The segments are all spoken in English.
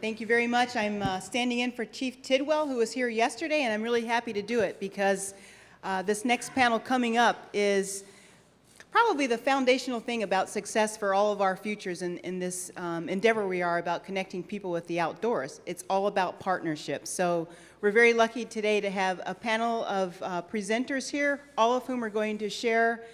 Thank you very much. I'm standing in for Chief Tidwell, who was here yesterday, and I'm really happy to do it because this next panel coming up is probably the foundational thing about success for all of our futures in this endeavor we are about connecting people with the outdoors. It's all about partnerships. So we're very lucky today to have a panel of presenters here, all of whom are going to share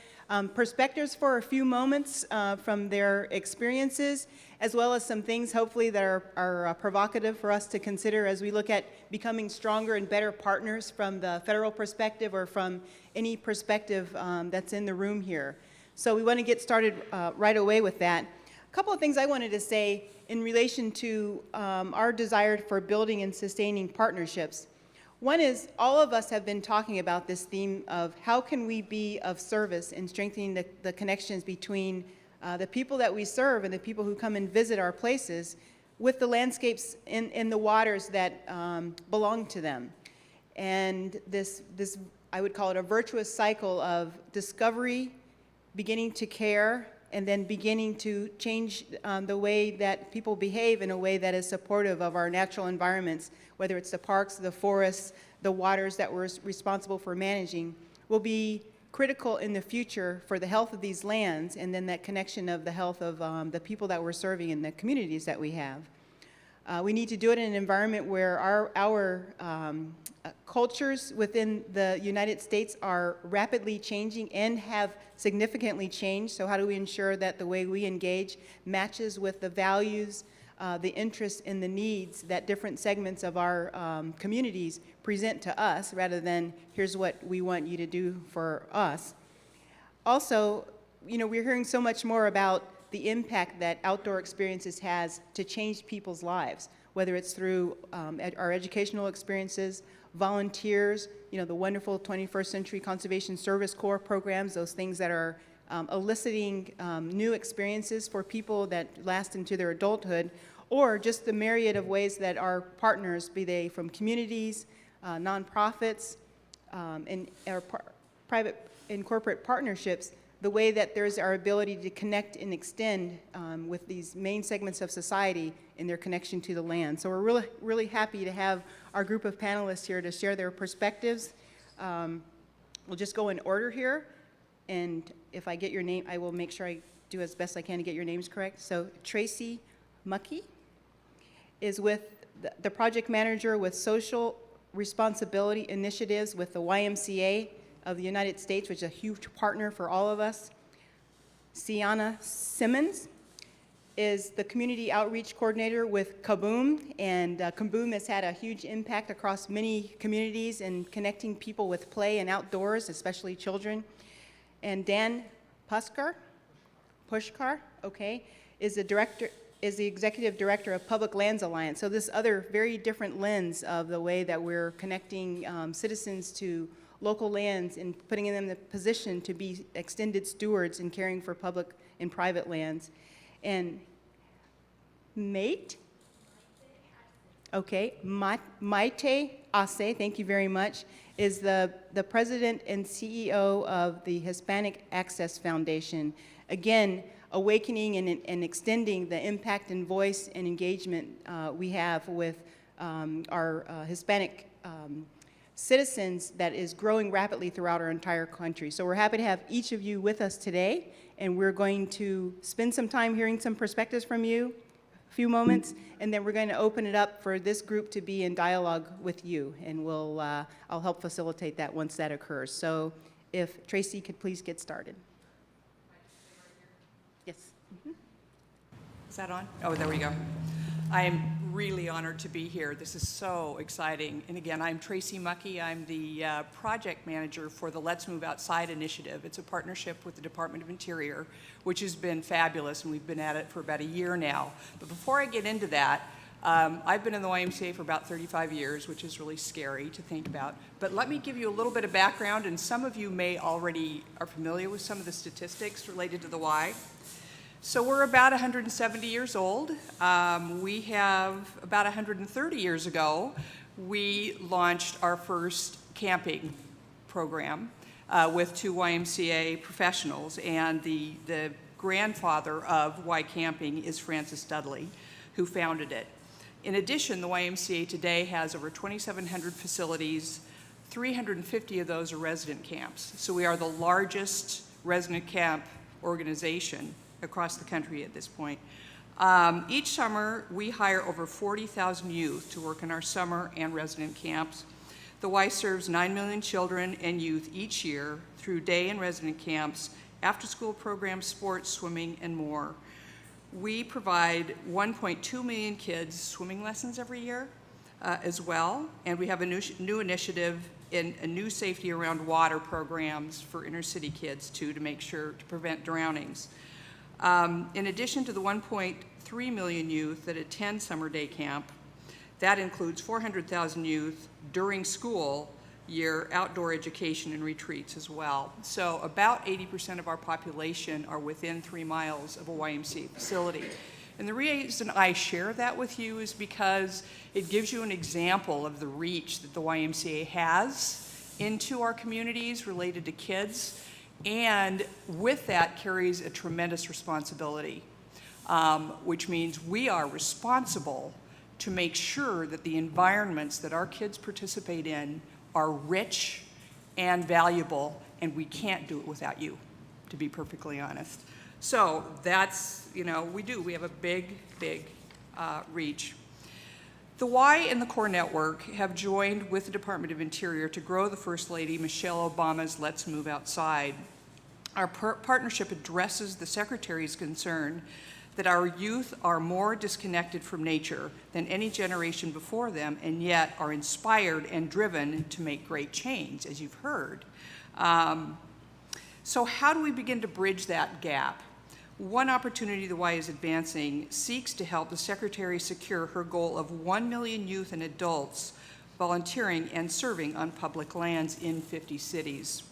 perspectives for a few moments from their experiences, as well as some things hopefully that are provocative for us to consider as we look at becoming stronger and better partners from the federal perspective or from any perspective that's in the room here. So we want to get started right away with that. A couple of things I wanted to say in relation to our desire for building and sustaining partnerships. One is all of us have been talking about this theme of how can we be of service in strengthening the connections between the people that we serve and the people who come and visit our places with the landscapes in the waters that belong to them. And this, I would call it a virtuous cycle of discovery, beginning to care, and then beginning to change the way that people behave in a way that is supportive of our natural environments, whether it's the parks, the forests, the waters that we're responsible for managing, will be critical in the future for the health of these lands, and then that connection of the health of the people that we're serving and the communities that we have. We need to do it in an environment where our cultures within the United States are rapidly changing and have significantly changed. So how do we ensure that the way we engage matches with the values, the interests, and the needs that different segments of our communities present to us, rather than here's what we want you to do for us. Also, you know, we're hearing so much more about the impact that outdoor experiences has to change people's lives, whether it's through our educational experiences, volunteers, you know, the wonderful 21st Century Conservation Service Corps programs, those things that are eliciting new experiences for people that last into their adulthood, or just the myriad of ways that our partners, be they from communities, nonprofits, and our private and corporate partnerships, the way that there's our ability to connect and extend with these main segments of society in their connection to the land. So we're really, really happy to have our group of panelists here to share their perspectives. We'll just go in order here, and if I get your name, I will make sure I do as best I can to get your names correct. So Tracy Muckey is with the project manager with social responsibility initiatives with the YMCA of the United States, which is a huge partner for all of us. Sianna Simmons is the community outreach coordinator with KaBOOM, and KaBOOM has had a huge impact across many communities in connecting people with play and outdoors, especially children. And Dan Puskar, okay, is the executive director of Public Lands Alliance. So this other very different lens of the way that we're connecting citizens to local lands and putting them in the position to be extended stewards and caring for public and private lands. And Maite, okay, Maite Arce, thank you very much, is the president and CEO of the Hispanic Access Foundation. Again, awakening and extending the impact and voice and engagement we have with our Hispanic citizens that is growing rapidly throughout our entire country. So we're happy to have each of you with us today, and we're going to spend some time hearing some perspectives from you, a few moments, and then we're going to open it up for this group to be in dialogue with you, and I'll help facilitate that once that occurs. So if Tracy could please get started. Yes. Mm-hmm. Is that on? Oh, there we go. I am really honored to be here. This is so exciting. And again, I'm Tracy Muckey. I'm the project manager for the Let's Move Outside initiative. It's a partnership with the Department of Interior, which has been fabulous, and we've been at it for about a year now. But before I get into that, I've been in the YMCA for about 35 years, which is really scary to think about. But let me give you a little bit of background, and some of you may already are familiar with some of the statistics related to the Y. So we're about 170 years old. We have about 130 years ago, we launched our first camping program with two YMCA professionals, and the grandfather of Y Camping is Francis Dudley, who founded it. In addition, the YMCA today has over 2,700 facilities. 350 of those are resident camps. So we are the largest resident camp organization across the country at this point. Each summer, we hire over 40,000 youth to work in our summer and resident camps. The Y serves 9 million children and youth each year through day and resident camps, after-school programs, sports, swimming, and more. We provide 1.2 million kids swimming lessons every year as well, and we have a new initiative in a new safety around water programs for inner city kids too, to make sure to prevent drownings. In addition to the 1.3 million youth that attend summer day camp, that includes 400,000 youth during school year outdoor education and retreats as well. So about 80% of our population are within 3 miles of a YMCA facility. And the reason I share that with you is because it gives you an example of the reach that the YMCA has into our communities related to kids, and with that carries a tremendous responsibility, which means we are responsible to make sure that the environments that our kids participate in are rich and valuable, and we can't do it without you, to be perfectly honest. So that's, we have a big reach. The Y and the Core Network have joined with the Department of Interior to grow the First Lady Michelle Obama's Let's Move Outside. Our partnership addresses the Secretary's concern that our youth are more disconnected from nature than any generation before them, and yet are inspired and driven to make great change, as you've heard. So how do we begin to bridge that gap? One opportunity the Y is advancing seeks to help the Secretary secure her goal of 1 million youth and adults volunteering and serving on public lands in 50 cities.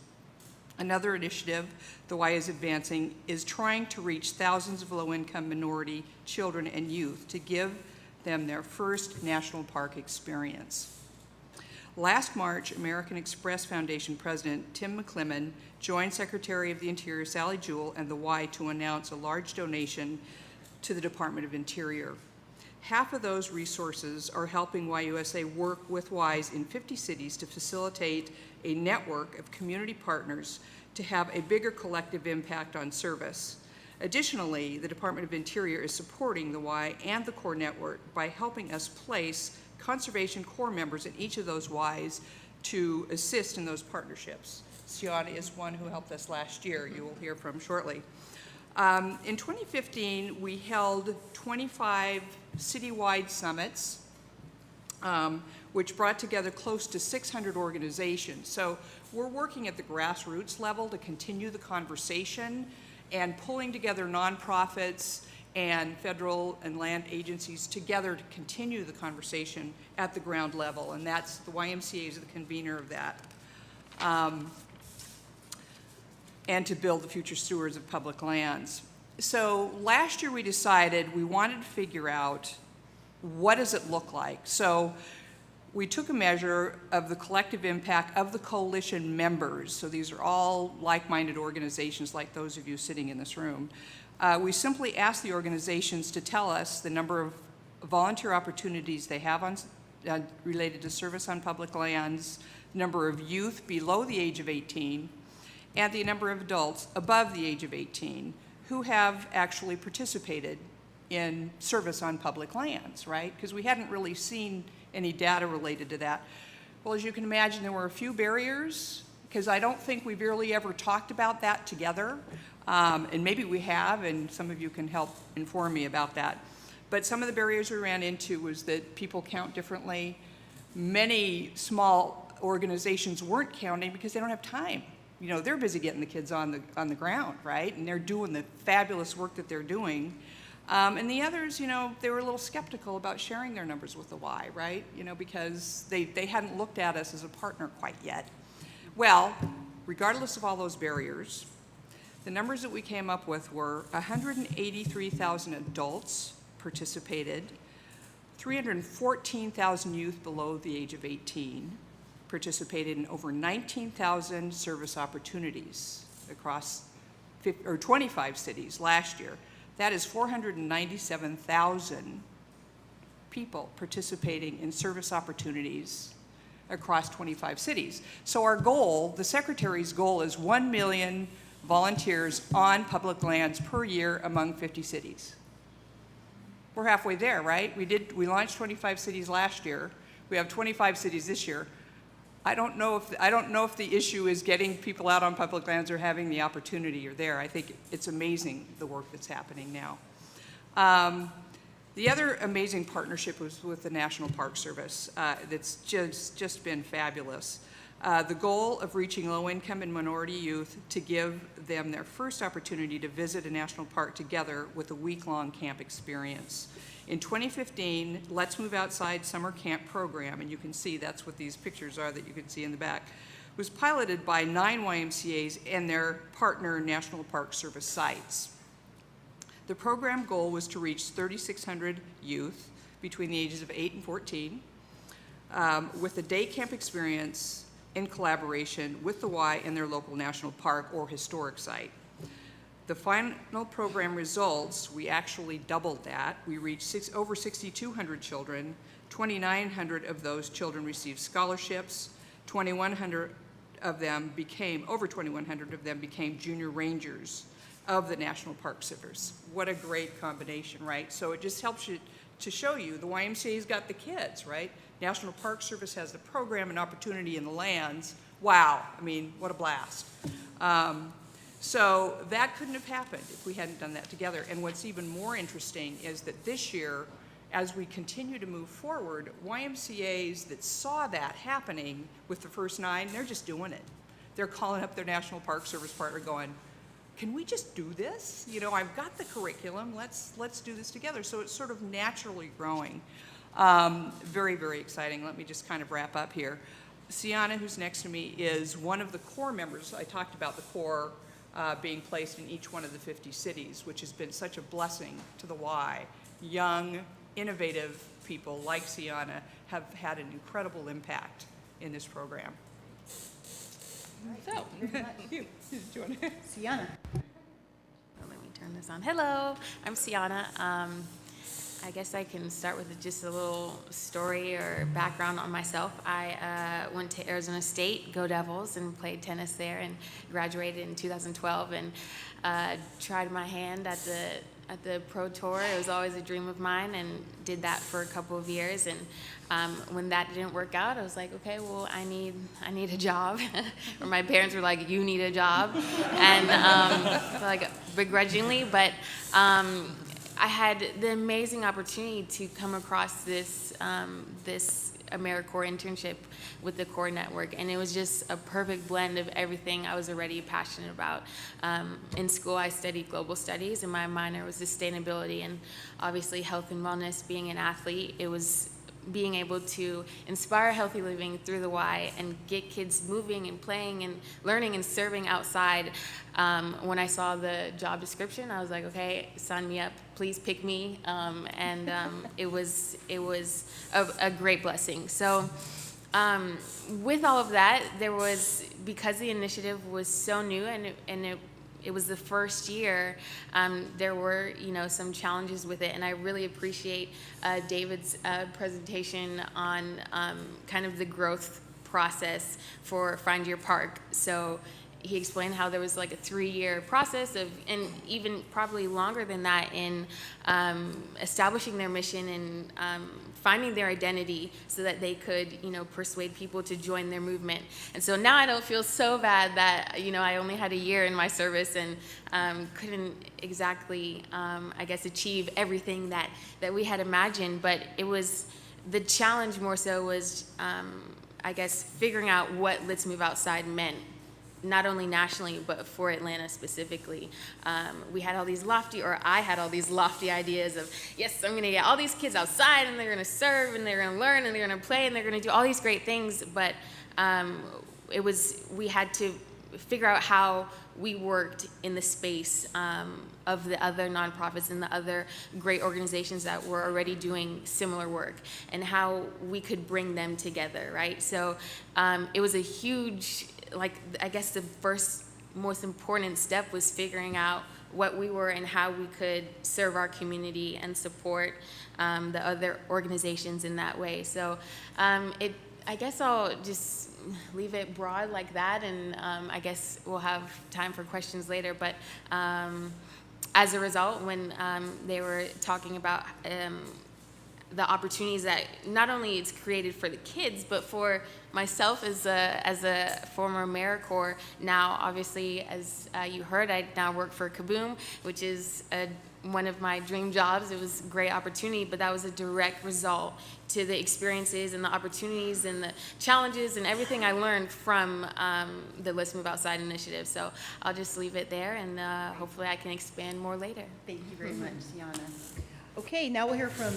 Another initiative the Y is advancing is trying to reach thousands of low-income minority children and youth to give them their first national park experience. Last March, American Express Foundation President Tim McClimmon joined Secretary of the Interior Sally Jewell and the Y to announce a large donation to the Department of Interior. Half of those resources are helping YUSA work with Ys in 50 cities to facilitate a network of community partners to have a bigger collective impact on service. Additionally, the Department of Interior is supporting the Y and the Core Network by helping us place Conservation Corps members in each of those Ys to assist in those partnerships. Sianna is one who helped us last year, you will hear from shortly. In 2015, we held 25 citywide summits, which brought together close to 600 organizations. So we're working at the grassroots level to continue the conversation and pulling together nonprofits and federal and land agencies together to continue the conversation at the ground level, and that's the YMCA is the convener of that. And to build the future stewards of public lands. So last year we decided we wanted to figure out what does it look like. So we took a measure of the collective impact of the coalition members. So these are all like-minded organizations like those of you sitting in this room. We simply asked the organizations to tell us the number of volunteer opportunities they have on, related to service on public lands, number of youth below the age of 18, and the number of adults above the age of 18 who have actually participated in service on public lands, right? Because we hadn't really seen any data related to that. Well, as you can imagine, there were a few barriers, because I don't think we've really ever talked about that together. And maybe we have, and some of you can help inform me about that. But some of the barriers we ran into was that people count differently. Many small organizations weren't counting because they don't have time. You know, they're busy getting the kids on the ground, right? And they're doing the fabulous work that they're doing. And the others, you know, they were a little skeptical about sharing their numbers with the Y, right? You know, because they hadn't looked at us as a partner quite yet. Well, regardless of all those barriers, the numbers that we came up with were 183,000 adults participated, 314,000 youth below the age of 18 participated in over 19,000 service opportunities across 25 cities last year. That is 497,000 people participating in service opportunities across 25 cities. So our goal, the Secretary's goal, is 1 million volunteers on public lands per year among 50 cities. We're halfway there, right? We launched 25 cities last year. We have 25 cities this year. I don't know if the issue is getting people out on public lands or having the opportunity or there. I think it's amazing the work that's happening now. The other amazing partnership was with the National Park Service. That's just been fabulous. The goal of reaching low-income and minority youth to give them their first opportunity to visit a national park together with a week-long camp experience. In 2015, Let's Move Outside Summer Camp Program, and you can see that's what these pictures are that you can see in the back, was piloted by 9 YMCAs and their partner National Park Service sites. The program goal was to reach 3,600 youth between the ages of 8 and 14 with a day camp experience in collaboration with the Y and their local national park or historic site. The final program results, we actually doubled that. We reached over 6,200 children. 2,900 of those children received scholarships. 2,100 of them became junior rangers of the National Park Service. What a great combination, right? So it just helps you to show you the YMCA's got the kids, right? National Park Service has the program and opportunity in the lands. Wow, I mean, what a blast. So that couldn't have happened if we hadn't done that together. And what's even more interesting is that this year, as we continue to move forward, YMCAs that saw that happening with the first 9, they're just doing it. They're calling up their National Park Service partner going, can we just do this? You know, I've got the curriculum, let's do this together. So it's sort of naturally growing. Very, very exciting. Let me just kind of wrap up here. Sianna, who's next to me, is one of the core members. I talked about the core being placed in each one of the 50 cities, which has been such a blessing to the Y. Young, innovative people like Sianna have had an incredible impact in this program. So, Sianna. Let me turn this on. Hello, I'm Sianna. I guess I can start with just a little story or background on myself. I went to Arizona State, Go Devils, and played tennis there and graduated in 2012 and tried my hand at the Pro Tour. It was always a dream of mine and did that for a couple of years. And when that didn't work out, I was like, okay, well, I need a job. Or my parents were like, you need a job. And like begrudgingly, but I had the amazing opportunity to come across this AmeriCorps internship with the Core Network, and it was just a perfect blend of everything I was already passionate about. In school, I studied global studies, and my minor was sustainability, and obviously health and wellness. Being an athlete, it was being able to inspire healthy living through the Y and get kids moving and playing and learning and serving outside. When I saw the job description, I was like, okay, sign me up, please pick me. It was a great blessing. So with all of that, because the initiative was so new and it was the first year, there were, some challenges with it, and I really appreciate David's presentation on kind of the growth process for Find Your Park. So he explained how there was like a 3-year process and even probably longer than that in establishing their mission and finding their identity so that they could, persuade people to join their movement. And so now I don't feel so bad that, I only had a year in my service and couldn't exactly, achieve everything that we had imagined. But it was, the challenge more so was, figuring out what Let's Move Outside meant, not only nationally, but for Atlanta specifically. I had all these lofty ideas of, yes, I'm gonna get all these kids outside and they're gonna serve and they're gonna learn and they're gonna play and they're gonna do all these great things, but we had to figure out how we worked in the space of the other nonprofits and the other great organizations that were already doing similar work and how we could bring them together, right? So it was a huge, the first most important step was figuring out what we were and how we could serve our community and support the other organizations in that way. So I guess I'll just leave it broad like that, and I guess we'll have time for questions later. But as a result, when they were talking about the opportunities that not only it's created for the kids, but for myself as a former AmeriCorps, now obviously, as you heard, I now work for KaBOOM, which is one of my dream jobs. It was a great opportunity, but that was a direct result to the experiences and the opportunities and the challenges and everything I learned from the Let's Move Outside initiative. So I'll just leave it there, and hopefully I can expand more later. Thank you very much, Sianna. Okay, now we'll hear from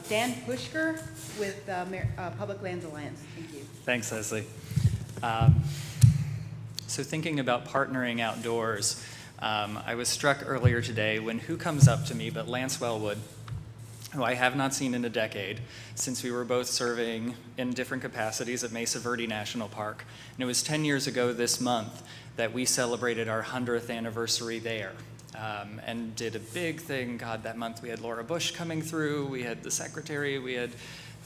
Dan Puskar with Public Lands Alliance. Thank you. Thanks, Leslie. So thinking about partnering outdoors, I was struck earlier today when who comes up to me but Lance Wellwood, who I have not seen in a decade, since we were both serving in different capacities at Mesa Verde National Park. And it was 10 years ago this month that we celebrated our 100th anniversary there. And did a big thing. God, that month we had Laura Bush coming through, we had the secretary, we had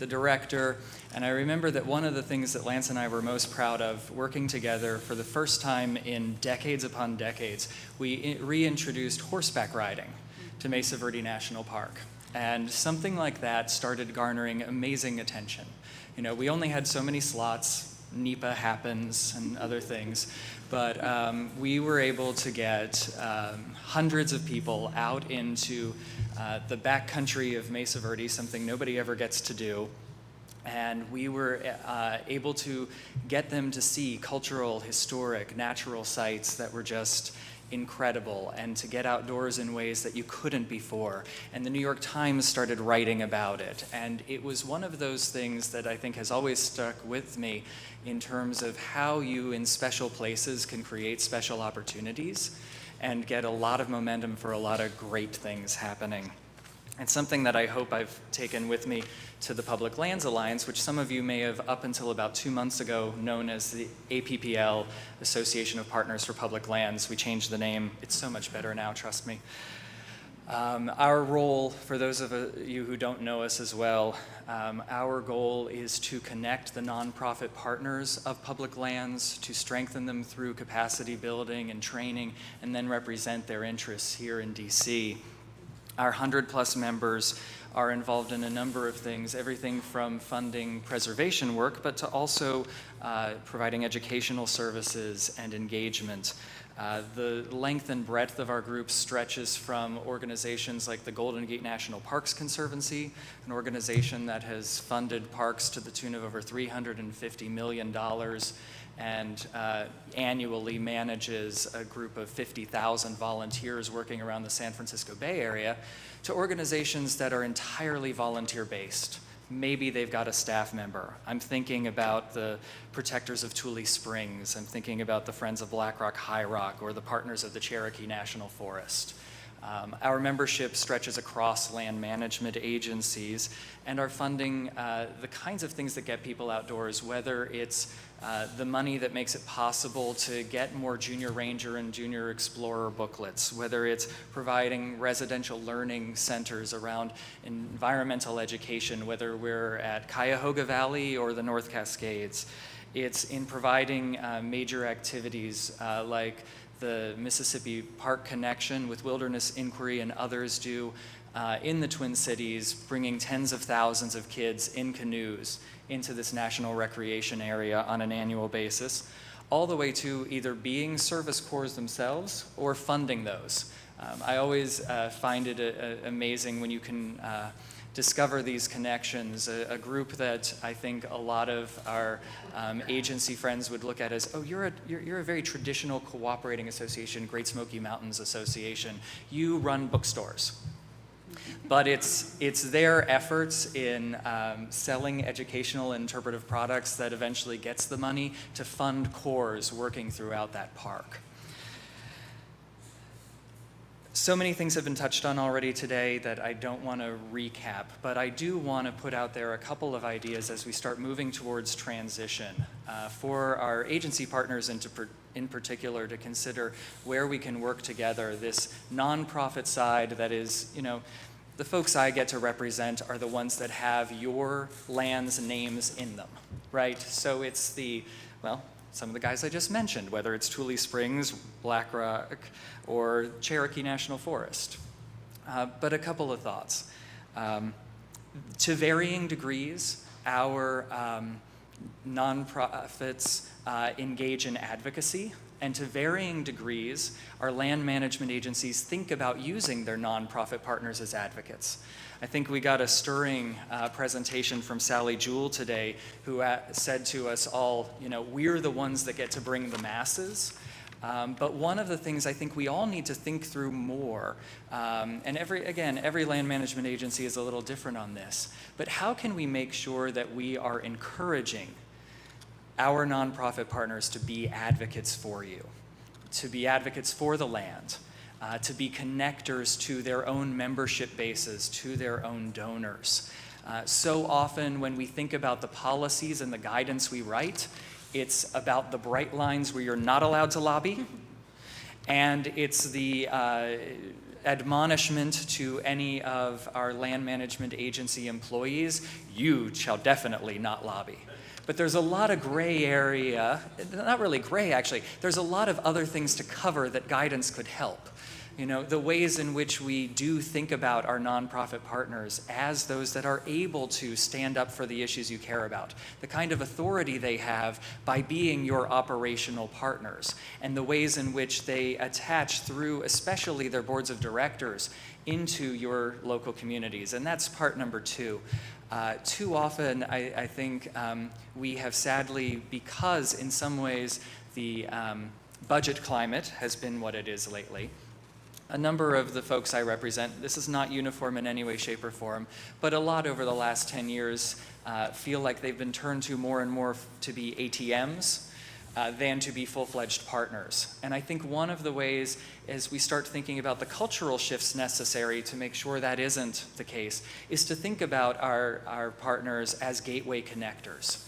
the director, and I remember that one of the things that Lance and I were most proud of, working together for the first time in decades upon decades, we reintroduced horseback riding to Mesa Verde National Park. And something like that started garnering amazing attention. You know, we only had so many slots, NEPA happens and other things, but we were able to get hundreds of people out into the backcountry of Mesa Verde, something nobody ever gets to do. And we were able to get them to see cultural, historic, natural sites that were just incredible, and to get outdoors in ways that you couldn't before. And the New York Times started writing about it. And it was one of those things that I think has always stuck with me in terms of how you in special places can create special opportunities and get a lot of momentum for a lot of great things happening. And something that I hope I've taken with me to the Public Lands Alliance, which some of you may have up until about 2 months ago known as the APPL, Association of Partners for Public Lands. We changed the name. It's so much better now, trust me. Our role, for those of you who don't know us as well, our goal is to connect the nonprofit partners of public lands, to strengthen them through capacity building and training, and then represent their interests here in DC. Our 100+ members are involved in a number of things, everything from funding preservation work, but to also providing educational services and engagement. The length and breadth of our group stretches from organizations like the Golden Gate National Parks Conservancy, an organization that has funded parks to the tune of over $350 million and annually manages a group of 50,000 volunteers working around the San Francisco Bay Area, to organizations that are entirely volunteer-based. Maybe they've got a staff member. I'm thinking about the Protectors of Tule Springs. I'm thinking about the Friends of Black Rock High Rock, or the Partners of the Cherokee National Forest. Our membership stretches across land management agencies and are funding the kinds of things that get people outdoors, whether it's the money that makes it possible to get more Junior Ranger and Junior Explorer booklets, whether it's providing residential learning centers around environmental education, whether we're at Cuyahoga Valley or the North Cascades. It's in providing major activities like the Mississippi Park Connection with Wilderness Inquiry and others do in the Twin Cities, bringing tens of thousands of kids in canoes into this national recreation area on an annual basis, all the way to either being service corps themselves or funding those. I always find it amazing when you can discover these connections, a group that I think a lot of our agency friends would look at as, oh, you're a very traditional cooperating association, Great Smoky Mountains Association. You run bookstores. But it's their efforts in selling educational and interpretive products that eventually gets the money to fund corps working throughout that park. So many things have been touched on already today that I don't want to recap, but I do want to put out there a couple of ideas as we start moving towards transition for our agency partners in particular to consider where we can work together. This nonprofit side that is, you know, the folks I get to represent are the ones that have your land's names in them, right? So it's some of the guys I just mentioned, whether it's Tule Springs, Black Rock, or Cherokee National Forest. But a couple of thoughts. To varying degrees, our nonprofits engage in advocacy, and to varying degrees, our land management agencies think about using their nonprofit partners as advocates. I think we got a stirring presentation from Sally Jewell today, who said to us all, we're the ones that get to bring the masses. But one of the things I think we all need to think through more, and every land management agency is a little different on this, but how can we make sure that we are encouraging our nonprofit partners to be advocates for you, to be advocates for the land, to be connectors to their own membership bases, to their own donors. So often when we think about the policies and the guidance we write, it's about the bright lines where you're not allowed to lobby, and it's the admonishment to any of our land management agency employees, you shall definitely not lobby. But there's a lot of gray area, not really gray actually, there's a lot of other things to cover that guidance could help. The ways in which we do think about our nonprofit partners as those that are able to stand up for the issues you care about, the kind of authority they have by being your operational partners, and the ways in which they attach through, especially their boards of directors, into your local communities. And that's part number 2. Too often, I think we have sadly, because in some ways the budget climate has been what it is lately, a number of the folks I represent, this is not uniform in any way, shape, or form, but a lot over the last 10 years feel like they've been turned to more and more to be ATMs than to be full-fledged partners. And I think one of the ways, as we start thinking about the cultural shifts necessary to make sure that isn't the case, is to think about our partners as gateway connectors.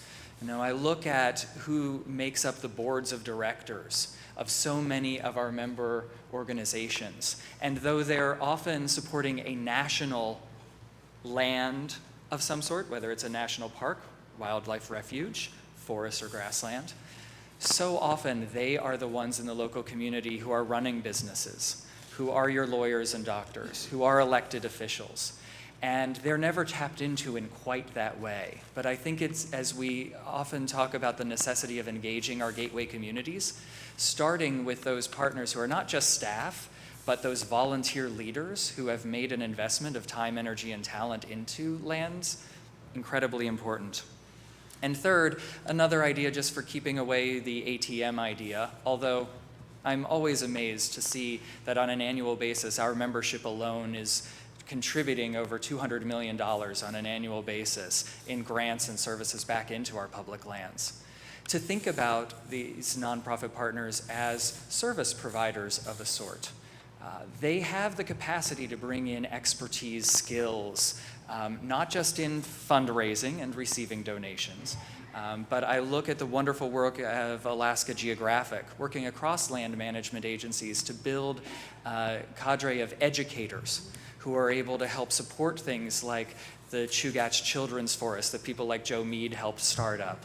I look at who makes up the boards of directors of so many of our member organizations. And though they're often supporting a national land of some sort, whether it's a national park, wildlife refuge, forest, or grassland, so often they are the ones in the local community who are running businesses, who are your lawyers and doctors, who are elected officials. And they're never tapped into in quite that way. But I think it's, as we often talk about the necessity of engaging our gateway communities, starting with those partners who are not just staff, but those volunteer leaders who have made an investment of time, energy, and talent into lands, incredibly important. And third, another idea just for keeping away the ATM idea, although I'm always amazed to see that on an annual basis, our membership alone is contributing over $200 million on an annual basis in grants and services back into our public lands. To think about these nonprofit partners as service providers of a sort. They have the capacity to bring in expertise, skills, not just in fundraising and receiving donations, but I look at the wonderful work of Alaska Geographic, working across land management agencies to build a cadre of educators who are able to help support things like the Chugach Children's Forest that people like Joe Mead helped start up,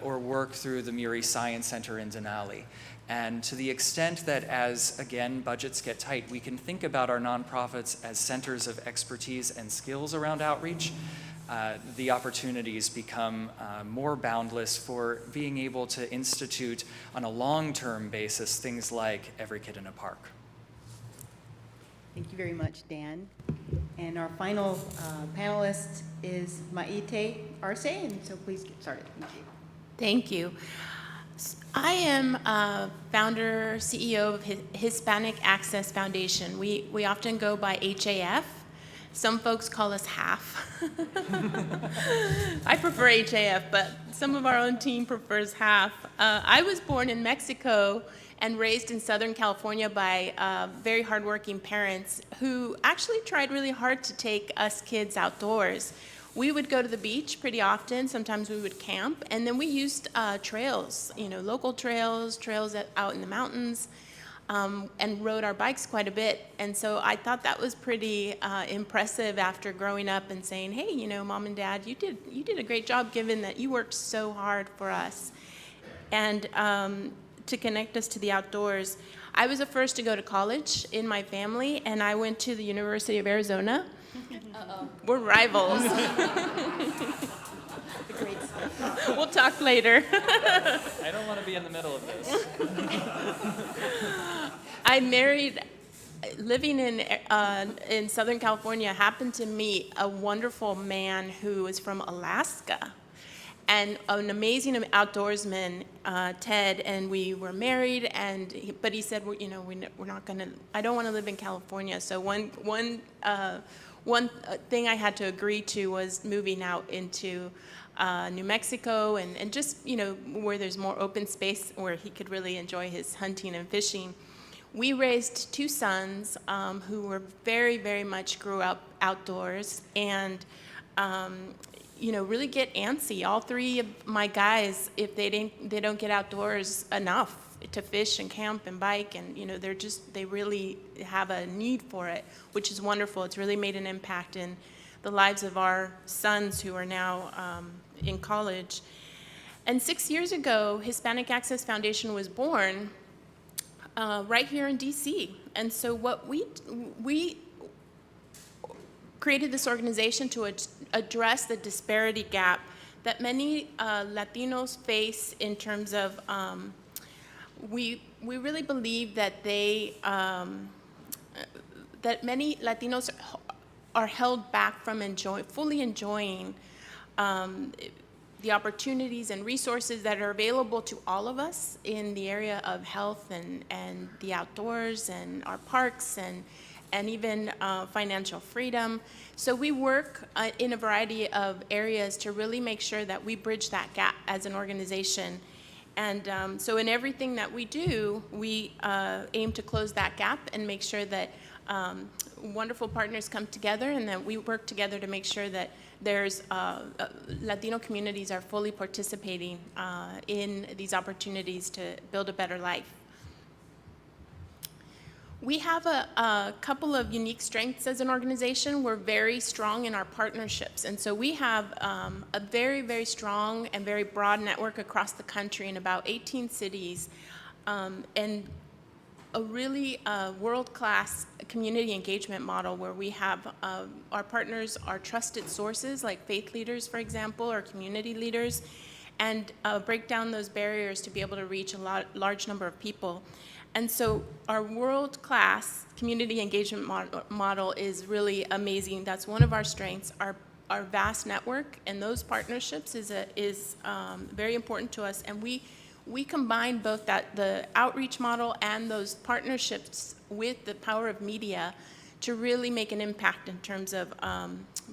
or work through the Muri Science Center in Denali. And to the extent that as, again, budgets get tight, we can think about our nonprofits as centers of expertise and skills around outreach, the opportunities become more boundless for being able to institute on a long-term basis things like Every Kid in a Park. Thank you very much, Dan. And our final panelist is Maite Arce, and so please get started. Thank you. Thank you. I am founder, CEO of Hispanic Access Foundation. We often go by HAF. Some folks call us HAF. I prefer HAF, but some of our own team prefers HAF. I was born in Mexico and raised in Southern California by very hardworking parents who actually tried really hard to take us kids outdoors. We would go to the beach pretty often. Sometimes we would camp, and then we used trails, local trails out in the mountains. and rode our bikes quite a bit. And so I thought that was pretty impressive after growing up and saying, hey, you know, Mom and Dad, you did a great job given that you worked so hard for us. And to connect us to the outdoors. I was the first to go to college in my family, and I went to the University of Arizona. We're rivals. We'll talk later. I don't want to be in the middle of this. I married, living in Southern California, happened to meet a wonderful man who was from Alaska, and an amazing outdoorsman, Ted, and we were married. But he said, you know, we're not gonna. I don't want to live in California. So one thing I had to agree to was moving out into New Mexico and just, you know, where there's more open space where he could really enjoy his hunting and fishing. We raised two sons who were very, very much grew up outdoors and, you know, really get antsy. All three of my guys, if they don't get outdoors enough to fish and camp and bike, and, you know, they really have a need for it, which is wonderful. It's really made an impact in the lives of our sons who are now in college. And 6 years ago, Hispanic Access Foundation was born right here in DC. And so what we created this organization to address the disparity gap that many Latinos face in terms of, we really believe that that many Latinos are held back from fully enjoying the opportunities and resources that are available to all of us in the area of health and the outdoors and our parks and even financial freedom. So we work in a variety of areas to really make sure that we bridge that gap as an organization. And so in everything that we do, we aim to close that gap and make sure that wonderful partners come together and that we work together to make sure that there's Latino communities are fully participating in these opportunities to build a better life. We have a couple of unique strengths as an organization. We're very strong in our partnerships. And so we have a very, very strong and very broad network across the country in about 18 cities, and a really world-class community engagement model where we have our partners are trusted sources like faith leaders, for example, or community leaders, and break down those barriers to be able to reach a large number of people. And so our world-class community engagement model is really amazing. That's one of our strengths, our vast network, and those partnerships is very important to us. And we combine both the outreach model and those partnerships with the power of media to really make an impact in terms of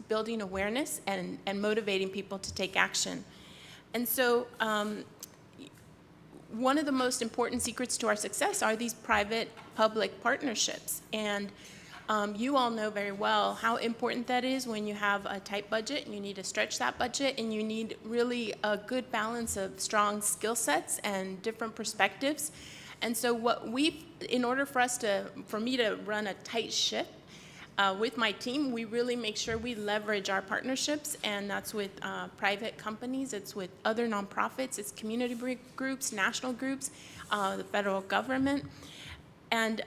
building awareness and motivating people to take action. And so one of the most important secrets to our success are these private-public partnerships. And you all know very well how important that is when you have a tight budget and you need to stretch that budget and you need really a good balance of strong skill sets and different perspectives. And so in order for me to run a tight ship with my team, we really make sure we leverage our partnerships, and that's with private companies, it's with other nonprofits, it's community groups, national groups, the federal government. And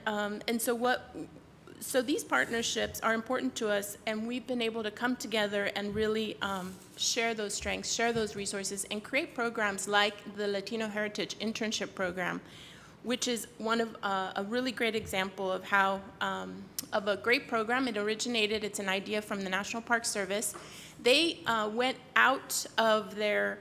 so these partnerships are important to us, and we've been able to come together and really share those strengths, share those resources, and create programs like the Latino Heritage Internship Program, which is one of a really great example of how, of a great program. It's an idea from the National Park Service. They went out of their,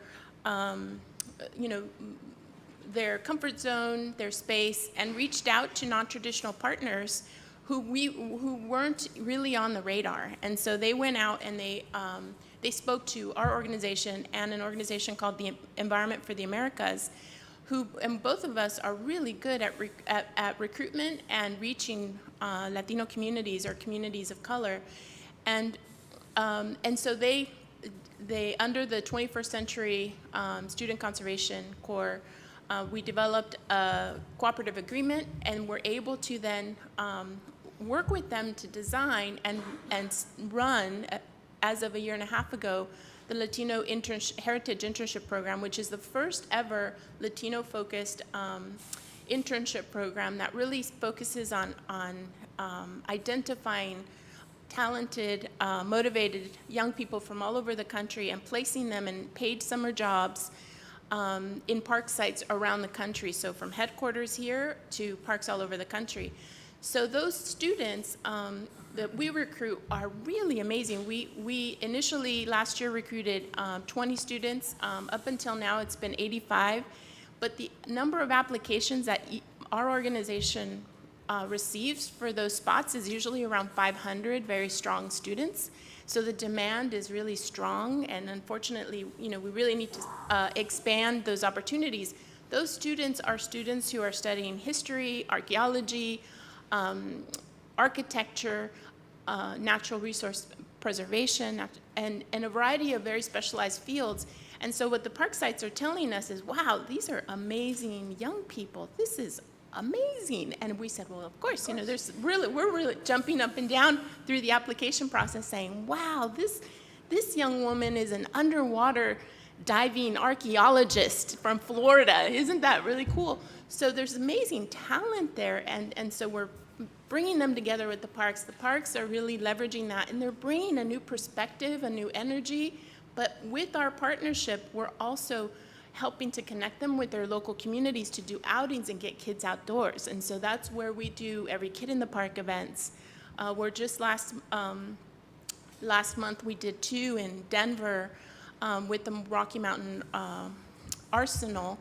their comfort zone, their space, and reached out to non-traditional partners who weren't really on the radar. And so they went out and they spoke to our organization and an organization called the Environment for the Americas, and both of us are really good at recruitment and reaching Latino communities or communities of color. And so they under the 21st Century Student Conservation Corps, we developed a cooperative agreement, and we're able to then work with them to design and run, as of a year and a half ago, the Latino Heritage Internship Program, which is the first ever Latino-focused internship program that really focuses on identifying talented, motivated young people from all over the country and placing them in paid summer jobs in park sites around the country. So from headquarters here to parks all over the country. So those students that we recruit are really amazing. We initially last year recruited 20 students. Up until now, it's been 85. But the number of applications that our organization receives for those spots is usually around 500 very strong students. So the demand is really strong, and unfortunately, we really need to expand those opportunities. Those students are students who are studying history, archaeology, architecture, natural resource preservation, and a variety of very specialized fields. And so what the park sites are telling us is, wow, these are amazing young people. This is amazing. And we said, well, of course, we're really jumping up and down through the application process saying, wow, this young woman is an underwater diving archaeologist from Florida. Isn't that really cool? So there's amazing talent there, and so we're bringing them together with the parks. The parks are really leveraging that, and they're bringing a new perspective, a new energy. But with our partnership, we're also helping to connect them with their local communities to do outings and get kids outdoors. And so that's where we do Every Kid in the Park events. We're just last month we did 2 in Denver with the Rocky Mountain Arsenal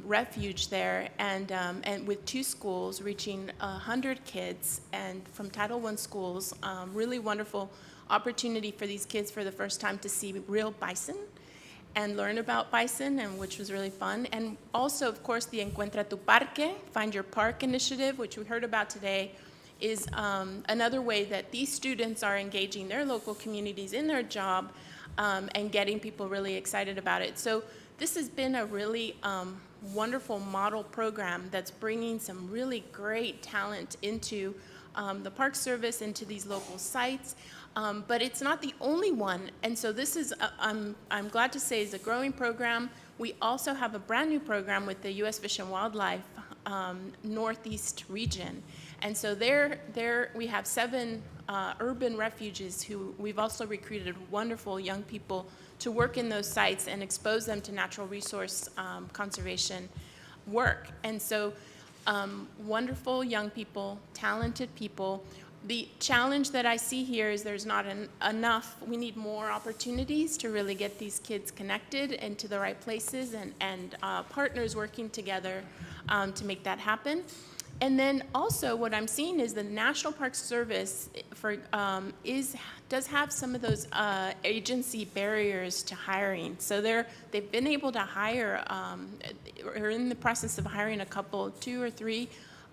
refuge there, and with 2 schools reaching 100 kids, and from Title I schools. Really wonderful opportunity for these kids for the first time to see real bison and learn about bison, and which was really fun. And also, of course, the Encuentra tu Parque, Find Your Park initiative, which we heard about today, is another way that these students are engaging their local communities in their job and getting people really excited about it. So this has been a really wonderful model program that's bringing some really great talent into the Park Service, into these local sites. But it's not the only one, and so this is, I'm glad to say, is a growing program. We also have a brand new program with the U.S. Fish and Wildlife Northeast region, and so there we have 7 urban refuges who we've also recruited wonderful young people to work in those sites and expose them to natural resource conservation work. And so wonderful young people, talented people. The challenge that I see here is there's not enough. We need more opportunities to really get these kids connected into the right places, and partners working together to make that happen. And then also what I'm seeing is the National Park Service does have some of those agency barriers to hiring. So they've been able to hire, or in the process of hiring 2 or 3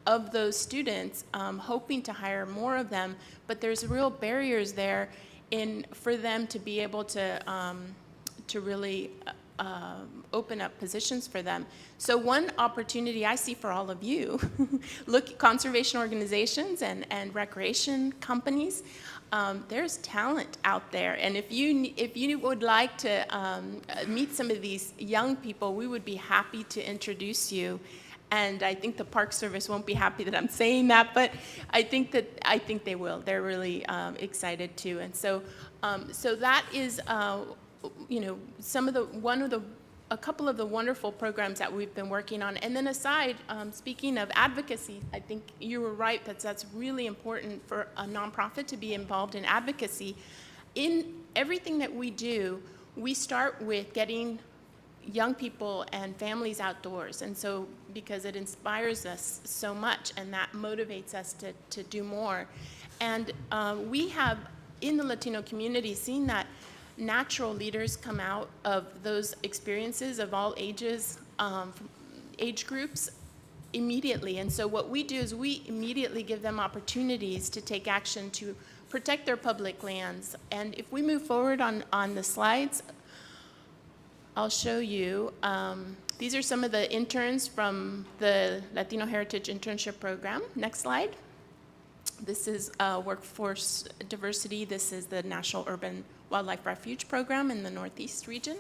of those students, hoping to hire more of them, but there's real barriers there for them to be able to really open up positions for them. So one opportunity I see for all of you, look at conservation organizations and recreation companies. There's talent out there, and if you would like to meet some of these young people, we would be happy to introduce you. And I think the Park Service won't be happy that I'm saying that, but I think they will. They're really excited too. And so that is a couple of the wonderful programs that we've been working on. And then aside, speaking of advocacy, I think you were right that that's really important for a nonprofit to be involved in advocacy. In everything that we do, we start with getting young people and families outdoors, and so because it inspires us so much, and that motivates us to do more. And we have, in the Latino community, seen that natural leaders come out of those experiences of all ages, age groups, immediately. And so what we do is we immediately give them opportunities to take action to protect their public lands. And if we move forward on the slides, I'll show you. These are some of the interns from the Latino Heritage Internship Program. Next slide. This is workforce diversity. This is the National Urban Wildlife Refuge Program in the Northeast region.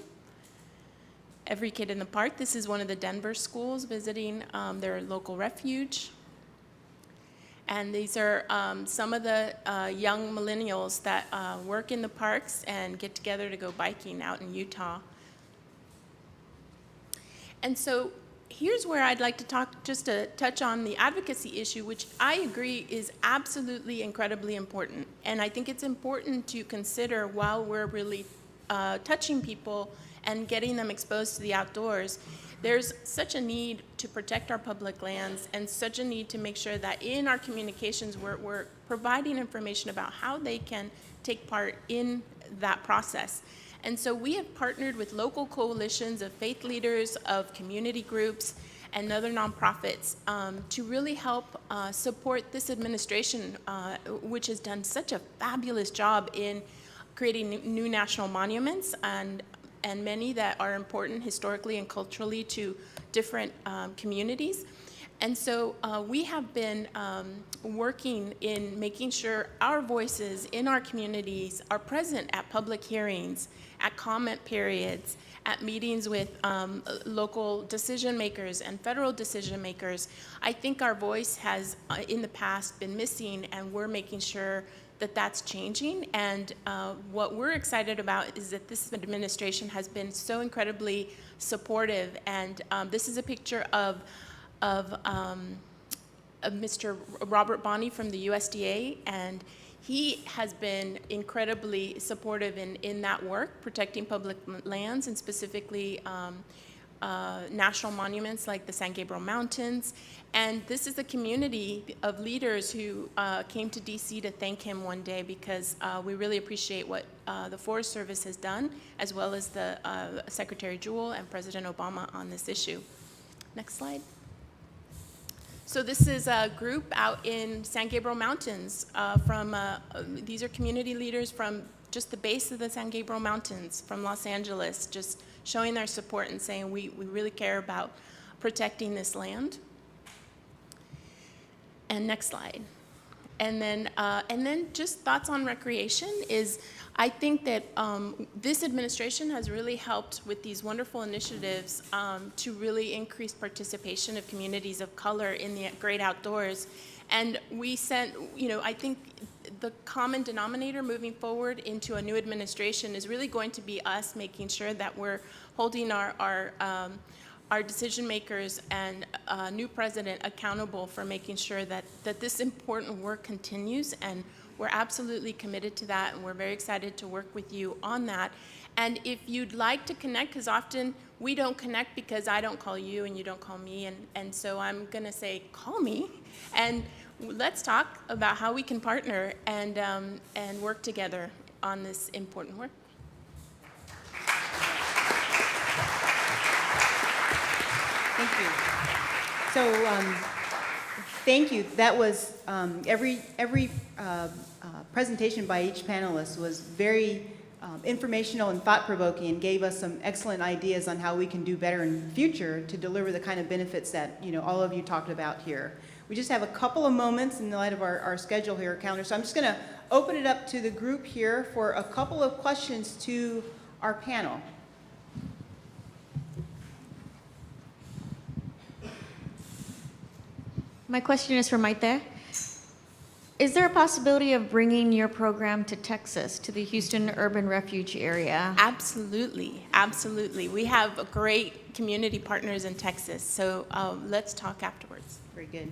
Every Kid in the Park. This is one of the Denver schools visiting their local refuge. And these are some of the young millennials that work in the parks and get together to go biking out in Utah. And so here's where I'd like to talk, just to touch on the advocacy issue, which I agree is absolutely incredibly important. And I think it's important to consider while we're really touching people and getting them exposed to the outdoors. There's such a need to protect our public lands and such a need to make sure that in our communications we're providing information about how they can take part in that process. And so we have partnered with local coalitions of faith leaders, of community groups, and other nonprofits to really help support this administration, which has done such a fabulous job in creating new national monuments and many that are important historically and culturally to different communities. And so we have been working in making sure our voices in our communities are present at public hearings, at comment periods, at meetings with local decision makers and federal decision makers. I think our voice has in the past been missing, and we're making sure that that's changing. And what we're excited about is that this administration has been so incredibly supportive. And this is a picture of Mr. Robert Bonney from the USDA, and he has been incredibly supportive in that work, protecting public lands and specifically national monuments like the San Gabriel Mountains. And this is a community of leaders who came to DC to thank him one day because we really appreciate what the Forest Service has done, as well as the Secretary Jewell and President Obama on this issue. Next slide. So this is a group out in San Gabriel Mountains these are community leaders from just the base of the San Gabriel Mountains from Los Angeles, just showing their support and saying we really care about protecting this land. And next slide. And then just thoughts on recreation is, I think that this administration has really helped with these wonderful initiatives to really increase participation of communities of color in the great outdoors. And we sent, I think the common denominator moving forward into a new administration is really going to be us making sure that we're holding our decision makers and new president accountable for making sure that this important work continues, and we're absolutely committed to that, and we're very excited to work with you on that. And if you'd like to connect, because often we don't connect because I don't call you and you don't call me, and so I'm gonna say, call me, and let's talk about how we can partner and work together on this important work. Thank you. So, thank you. That was, every presentation by each panelist was very informational and thought-provoking, and gave us some excellent ideas on how we can do better in the future to deliver the kind of benefits that, all of you talked about here. We just have a couple of moments in the light of our schedule here, calendar, so I'm just gonna open it up to the group here for a couple of questions to our panel. My question is for Maite. Is there a possibility of bringing your program to Texas, to the Houston Urban Refuge area? Absolutely, absolutely. We have great community partners in Texas, so let's talk afterwards. Very good.